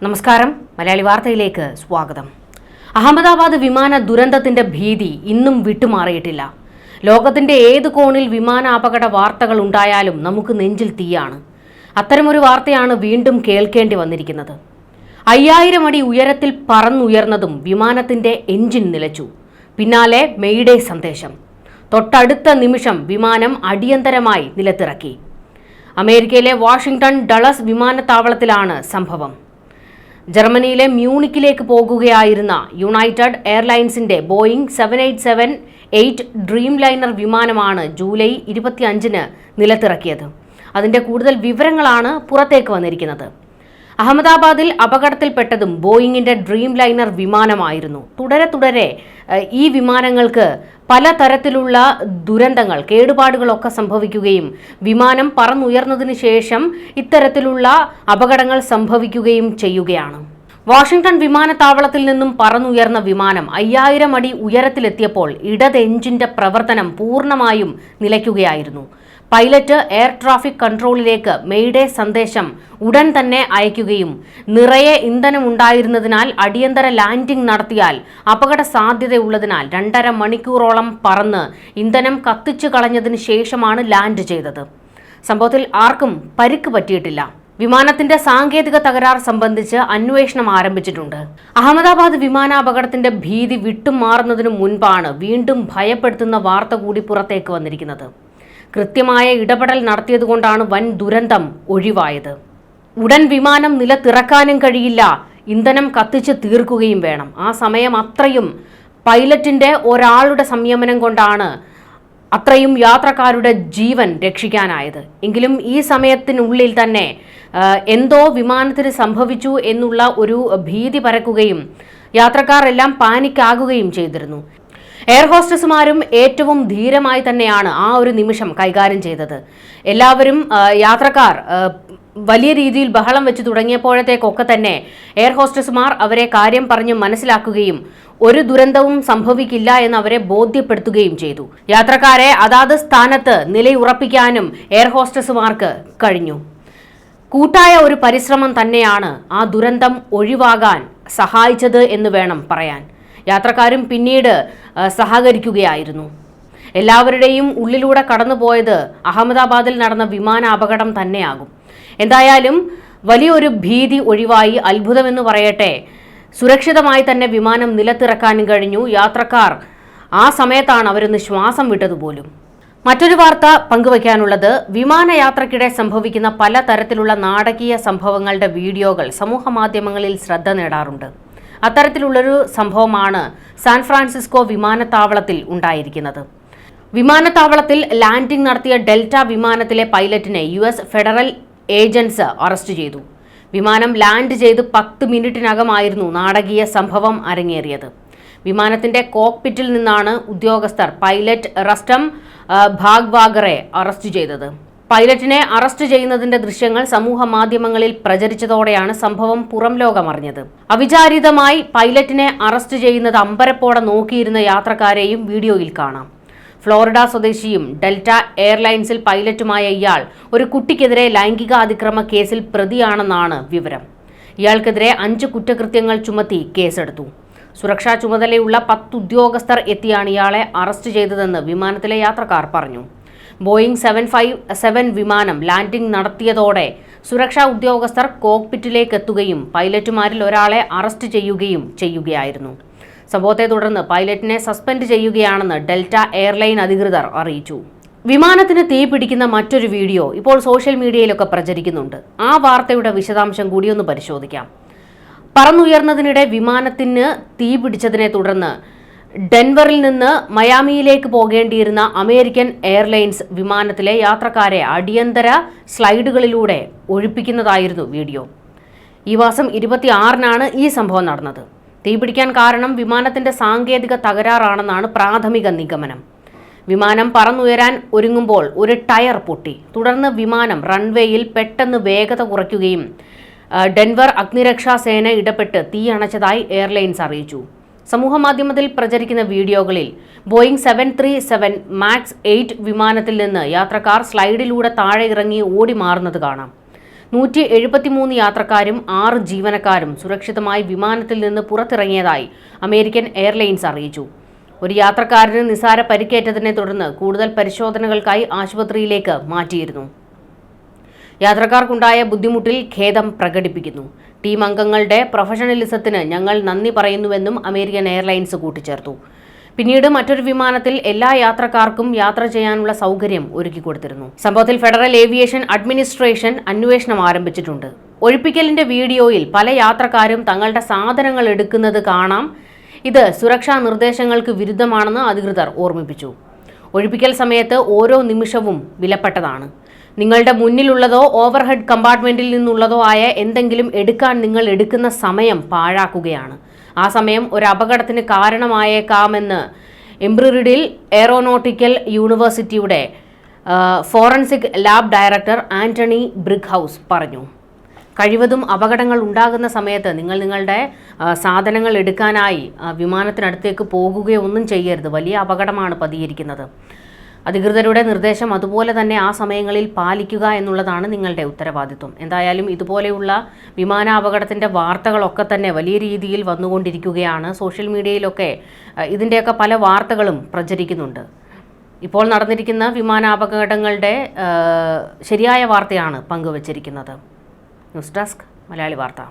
നമസ്കാരം, മലയാളി വാർത്തയിലേക്ക് സ്വാഗതം. അഹമ്മദാബാദ് വിമാന ദുരന്തത്തിന്റെ ഭീതി ഇന്നും വിട്ടുമാറിയിട്ടില്ല. ലോകത്തിന്റെ ഏത് കോണിൽ വിമാന അപകട വാർത്തകൾ ഉണ്ടായാലും നമുക്ക് നെഞ്ചിൽ തീയാണ്. അത്തരമൊരു വാർത്തയാണ് വീണ്ടും കേൾക്കേണ്ടി വന്നിരിക്കുന്നത്. 5000 അടി ഉയരത്തിൽ പറന്നുയർന്നതും വിമാനത്തിന്റെ എഞ്ചിൻ നിലച്ചു. പിന്നാലെ മെയ്ഡേ സന്ദേശം. തൊട്ടടുത്ത നിമിഷം വിമാനം അടിയന്തരമായി നിലത്തിറക്കി. അമേരിക്കയിലെ വാഷിംഗ്ടൺ ഡളസ് വിമാനത്താവളത്തിലാണ് സംഭവം. ജർമ്മനിയിലെ മ്യൂണിക്കിലേക്ക് പോകുകയായിരുന്ന യുണൈറ്റഡ് എയർലൈൻസിന്റെ ബോയിംഗ് 787-8 ഡ്രീം ലൈനർ വിമാനമാണ് ജൂലൈ 25-ന് നിലത്തിറക്കിയത്. അതിന്റെ കൂടുതൽ വിവരങ്ങളാണ് പുറത്തേക്ക് വന്നിരിക്കുന്നത്. അഹമ്മദാബാദിൽ അപകടത്തിൽപ്പെട്ടതും ബോയിങ്ങിന്റെ ഡ്രീം ലൈനർ വിമാനമായിരുന്നു. തുടരെ ഈ വിമാനങ്ങൾക്ക് പലതരത്തിലുള്ള ദുരന്തങ്ങൾ, കേടുപാടുകളൊക്കെ സംഭവിക്കുകയും വിമാനം പറന്നുയർന്നതിന് ശേഷം ഇത്തരത്തിലുള്ള അപകടങ്ങൾ സംഭവിക്കുകയും ചെയ്യുകയാണ്. വാഷിംഗ്ടൺ വിമാനത്താവളത്തിൽ നിന്നും പറന്നുയർന്ന വിമാനം 5000 അടി ഉയരത്തിലെത്തിയപ്പോൾ ഇടത് എഞ്ചിന്റെ പ്രവർത്തനം പൂർണ്ണമായും നിലയ്ക്കുകയായിരുന്നു. പൈലറ്റ് എയർ ട്രാഫിക് കൺട്രോളിലേക്ക് മെയ്ഡേ സന്ദേശം ഉടൻ തന്നെ അയക്കുകയും നിറയെ ഇന്ധനമുണ്ടായിരുന്നതിനാൽ അടിയന്തര ലാൻഡിംഗ് നടത്തിയാൽ അപകട സാധ്യതയുള്ളതിനാൽ 2.5 മണിക്കൂറോളം പറന്ന് ഇന്ധനം കത്തിച്ചു കളഞ്ഞതിന് ശേഷമാണ് ലാൻഡ് ചെയ്തത്. സംഭവത്തിൽ ആർക്കും പരിക്ക് പറ്റിയിട്ടില്ല. വിമാനത്തിന്റെ സാങ്കേതിക തകരാർ സംബന്ധിച്ച് അന്വേഷണം ആരംഭിച്ചിട്ടുണ്ട്. അഹമ്മദാബാദ് വിമാനാപകടത്തിന്റെ ഭീതി വിട്ടുമാറുന്നതിനു മുൻപാണ് വീണ്ടും ഭയപ്പെടുത്തുന്ന വാർത്ത കൂടി പുറത്തേക്ക് വന്നിരിക്കുന്നത്. കൃത്യമായ ഇടപെടൽ നടത്തിയതുകൊണ്ടാണ് വൻ ദുരന്തം ഒഴിവായത്. ഉടൻ വിമാനം നിലത്തിറക്കാനും കഴിയില്ല, ഇന്ധനം കത്തിച്ച് തീർക്കുകയും വേണം. ആ സമയം അത്രയും പൈലറ്റിന്റെ ഒരാളുടെ സംയമനം കൊണ്ടാണ് അത്രയും യാത്രക്കാരുടെ ജീവൻ രക്ഷിക്കാനായത്. എങ്കിലും ഈ സമയത്തിനുള്ളിൽ തന്നെ എന്തോ വിമാനത്തിന് സംഭവിച്ചു എന്നുള്ള ഒരു ഭീതി പരക്കുകയും യാത്രക്കാർ എല്ലാം പാനിക്കാകുകയും ചെയ്തിരുന്നു. എയർ ഹോസ്റ്റസുമാരും ഏറ്റവും ധീരമായി തന്നെയാണ് ആ ഒരു നിമിഷം കൈകാര്യം ചെയ്തത്. എല്ലാവരും യാത്രക്കാർ വലിയ രീതിയിൽ ബഹളം വെച്ച് തുടങ്ങിയപ്പോഴത്തേക്കൊക്കെ തന്നെ എയർ ഹോസ്റ്റസുമാർ അവരെ കാര്യം പറഞ്ഞ് മനസ്സിലാക്കുകയും ഒരു ദുരന്തവും സംഭവിക്കില്ല എന്ന് അവരെ ബോധ്യപ്പെടുത്തുകയും ചെയ്തു. യാത്രക്കാരെ അതാത് സ്ഥാനത്ത് നിലയുറപ്പിക്കാനും എയർ ഹോസ്റ്റസുമാർക്ക് കഴിഞ്ഞു. കൂട്ടായ ഒരു പരിശ്രമം തന്നെയാണ് ആ ദുരന്തം ഒഴിവാകാൻ സഹായിച്ചത് എന്ന് വേണം പറയാൻ. യാത്രക്കാരും പിന്നീട് സഹകരിക്കുകയായിരുന്നു. എല്ലാവരുടെയും ഉള്ളിലൂടെ കടന്നുപോയത് അഹമ്മദാബാദിൽ നടന്ന വിമാന അപകടം തന്നെയാകും. എന്തായാലും വലിയൊരു ഭീതി ഒഴിവായി, അത്ഭുതമെന്ന് പറയട്ടെ, സുരക്ഷിതമായി തന്നെ വിമാനം നിലത്തിറക്കാനും കഴിഞ്ഞു. യാത്രക്കാർ ആ സമയത്താണ് അവരൊന്ന് ശ്വാസം വിട്ടതുപോലും. മറ്റൊരു വാർത്ത പങ്കുവയ്ക്കാനുള്ളത്, വിമാനയാത്രയ്ക്കിടെ സംഭവിക്കുന്ന പലതരത്തിലുള്ള നാടകീയ സംഭവങ്ങളുടെ വീഡിയോകൾ സമൂഹ മാധ്യമങ്ങളിൽ ശ്രദ്ധ നേടാറുണ്ട്. അത്തരത്തിലുള്ളൊരു സംഭവമാണ് സാൻ ഫ്രാൻസിസ്കോ വിമാനത്താവളത്തിൽ ഉണ്ടായിരിക്കുന്നത്. വിമാനത്താവളത്തിൽ ലാൻഡിംഗ് നടത്തിയ ഡെൽറ്റ വിമാനത്തിലെ പൈലറ്റിനെ US ഫെഡറൽ ഏജൻസ് അറസ്റ്റ് ചെയ്തു. വിമാനം ലാൻഡ് ചെയ്ത് 10 മിനിറ്റിനകമായിരുന്നു നാടകീയ സംഭവം അരങ്ങേറിയത്. വിമാനത്തിന്റെ കോക്പിറ്റിൽ നിന്നാണ് ഉദ്യോഗസ്ഥർ പൈലറ്റ് റസ്റ്റം ഭാഗ്വാഗറെ അറസ്റ്റ് ചെയ്തത്. പൈലറ്റിനെ അറസ്റ്റ് ചെയ്യുന്നതിന്റെ ദൃശ്യങ്ങൾ സമൂഹ മാധ്യമങ്ങളിൽ പ്രചരിച്ചതോടെയാണ് സംഭവം പുറം ലോകമറിഞ്ഞത്. അവിചാരിതമായി പൈലറ്റിനെ അറസ്റ്റ് ചെയ്യുന്നത് അമ്പരപ്പോടെ നോക്കിയിരുന്ന യാത്രക്കാരെയും വീഡിയോയിൽ കാണാം. ഫ്ലോറിഡ സ്വദേശിയും ഡെൽറ്റ എയർലൈൻസിൽ പൈലറ്റുമായ ഇയാൾ ഒരു കുട്ടിക്കെതിരെ ലൈംഗിക അതിക്രമ കേസിൽ പ്രതിയാണെന്നാണ് വിവരം. ഇയാൾക്കെതിരെ 5 കുറ്റകൃത്യങ്ങൾ ചുമത്തി കേസെടുത്തു. സുരക്ഷാ ചുമതലയുള്ള 10 ഉദ്യോഗസ്ഥർ എത്തിയാണ് ഇയാളെ അറസ്റ്റ് ചെയ്തതെന്ന് വിമാനത്തിലെ യാത്രക്കാർ പറഞ്ഞു. ബോയിംഗ് 757 വിമാനം ലാൻഡിംഗ് നടത്തിയതോടെ സുരക്ഷാ ഉദ്യോഗസ്ഥർ കോക്പിറ്റിലേക്ക് എത്തുകയും പൈലറ്റുമാരിൽ ഒരാളെ അറസ്റ്റ് ചെയ്യുകയായിരുന്നു. സംഭവത്തെ തുടർന്ന് പൈലറ്റിനെ സസ്പെൻഡ് ചെയ്യുകയാണെന്ന് ഡെൽറ്റ എയർലൈൻ അധികൃതർ അറിയിച്ചു. വിമാനത്തിന് തീ പിടിക്കുന്ന മറ്റൊരു വീഡിയോ ഇപ്പോൾ സോഷ്യൽ മീഡിയയിലൊക്കെ പ്രചരിക്കുന്നുണ്ട്. ആ വാർത്തയുടെ വിശദാംശം കൂടി ഒന്ന് പരിശോധിക്കാം. പറന്നുയർന്നതിനിടെ വിമാനത്തിന് തീ പിടിച്ചതിനെ തുടർന്ന് ഡെൻവറിൽ നിന്ന് മയാമിയിലേക്ക് പോകേണ്ടിയിരുന്ന അമേരിക്കൻ എയർലൈൻസ് വിമാനത്തിലെ യാത്രക്കാരെ അടിയന്തര സ്ലൈഡുകളിലൂടെ ഒഴിപ്പിക്കുന്നതായിരുന്നു വീഡിയോ. ഈ മാസം 26-നാണ് ഈ സംഭവം നടന്നത്. തീപിടിക്കാൻ കാരണം വിമാനത്തിന്റെ സാങ്കേതിക തകരാറാണെന്നാണ് പ്രാഥമിക നിഗമനം. വിമാനം പറന്നുയരാൻ ഒരുങ്ങുമ്പോൾ ഒരു ടയർ പൊട്ടി. തുടർന്ന് വിമാനം റൺവേയിൽ പെട്ടെന്ന് വേഗത കുറയ്ക്കുകയും ഡെൻവർ അഗ്നിരക്ഷാ സേന ഇടപെട്ട് തീ അണച്ചതായി എയർലൈൻസ് അറിയിച്ചു. സമൂഹമാധ്യമത്തിൽ പ്രചരിക്കുന്ന വീഡിയോകളിൽ ബോയിംഗ് 737 മാക്സ് 8 വിമാനത്തിൽ നിന്ന് യാത്രക്കാർ സ്ലൈഡിലൂടെ താഴെ ഇറങ്ങി ഓടി മാറുന്നത് കാണാം. 173 യാത്രക്കാരും 6 ജീവനക്കാരും സുരക്ഷിതമായി വിമാനത്തിൽ നിന്ന് പുറത്തിറങ്ങിയതായി അമേരിക്കൻ എയർലൈൻസ് അറിയിച്ചു. ഒരു യാത്രക്കാരന് നിസാര പരിക്കേറ്റതിനെ തുടർന്ന് കൂടുതൽ പരിശോധനകൾക്കായി ആശുപത്രിയിലേക്ക് മാറ്റിയിരുന്നു. യാത്രക്കാർക്കുണ്ടായ ബുദ്ധിമുട്ടിൽ ഖേദം പ്രകടിപ്പിക്കുന്നു. ടീം അംഗങ്ങളുടെ പ്രൊഫഷണലിസത്തിന് ഞങ്ങൾ നന്ദി പറയുന്നുവെന്നും അമേരിക്കൻ എയർലൈൻസ് കൂട്ടിച്ചേർത്തു. പിന്നീട് മറ്റൊരു വിമാനത്തിൽ എല്ലാ യാത്രക്കാർക്കും യാത്ര ചെയ്യാനുള്ള സൗകര്യം ഒരുക്കിക്കൊടുത്തിരുന്നു. സംഭവത്തിൽ ഫെഡറൽ ഏവിയേഷൻ അഡ്മിനിസ്ട്രേഷൻ അന്വേഷണം ആരംഭിച്ചിട്ടുണ്ട്. ഒഴിപ്പിക്കലിന്റെ വീഡിയോയിൽ പല യാത്രക്കാരും തങ്ങളുടെ സാധനങ്ങൾ എടുക്കുന്നത് കാണാം. ഇത് സുരക്ഷാ നിർദ്ദേശങ്ങൾക്ക് വിരുദ്ധമാണെന്ന് അധികൃതർ ഓർമ്മിപ്പിച്ചു. ഒഴിപ്പിക്കൽ സമയത്ത് ഓരോ നിമിഷവും വിലപ്പെട്ടതാണ്. നിങ്ങളുടെ മുന്നിലുള്ളതോ ഓവർഹെഡ് കമ്പാർട്ട്മെന്റിൽ നിന്നുള്ളതോ ആയ എന്തെങ്കിലും എടുക്കാൻ നിങ്ങൾ എടുക്കുന്ന സമയം പാഴാക്കുകയാണ്. ആ സമയം ഒരു അപകടത്തിന് കാരണമായേക്കാമെന്ന് എംബ്രിഡിൽ എയറോനോട്ടിക്കൽ യൂണിവേഴ്സിറ്റിയുടെ ഫോറൻസിക് ലാബ് ഡയറക്ടർ ആന്റണി ബ്രിഗ്ഹൌസ് പറഞ്ഞു. കഴിവതും അപകടങ്ങൾ ഉണ്ടാകുന്ന സമയത്ത് നിങ്ങളുടെ സാധനങ്ങൾ എടുക്കാനായി വിമാനത്തിനടുത്തേക്ക് പോകുകയോ ഒന്നും ചെയ്യരുത്. വലിയ അപകടമാണ് പതിയിരിക്കുന്നത്. അധികൃതരുടെ നിർദ്ദേശം അതുപോലെ തന്നെ ആ സമയങ്ങളിൽ പാലിക്കുക എന്നുള്ളതാണ് നിങ്ങളുടെ ഉത്തരവാദിത്വം. എന്തായാലും ഇതുപോലെയുള്ള വിമാനാപകടത്തിൻ്റെ വാർത്തകളൊക്കെ തന്നെ വലിയ രീതിയിൽ വന്നുകൊണ്ടിരിക്കുകയാണ്. സോഷ്യൽ മീഡിയയിലൊക്കെ ഇതിൻ്റെയൊക്കെ പല വാർത്തകളും പ്രചരിക്കുന്നുണ്ട്. ഇപ്പോൾ നടന്നിരിക്കുന്ന വിമാനാപകടങ്ങളുടെ ശരിയായ വാർത്തയാണ് പങ്കുവച്ചിരിക്കുന്നത്. ന്യൂസ് ഡെസ്ക് മലയാളി വാർത്ത.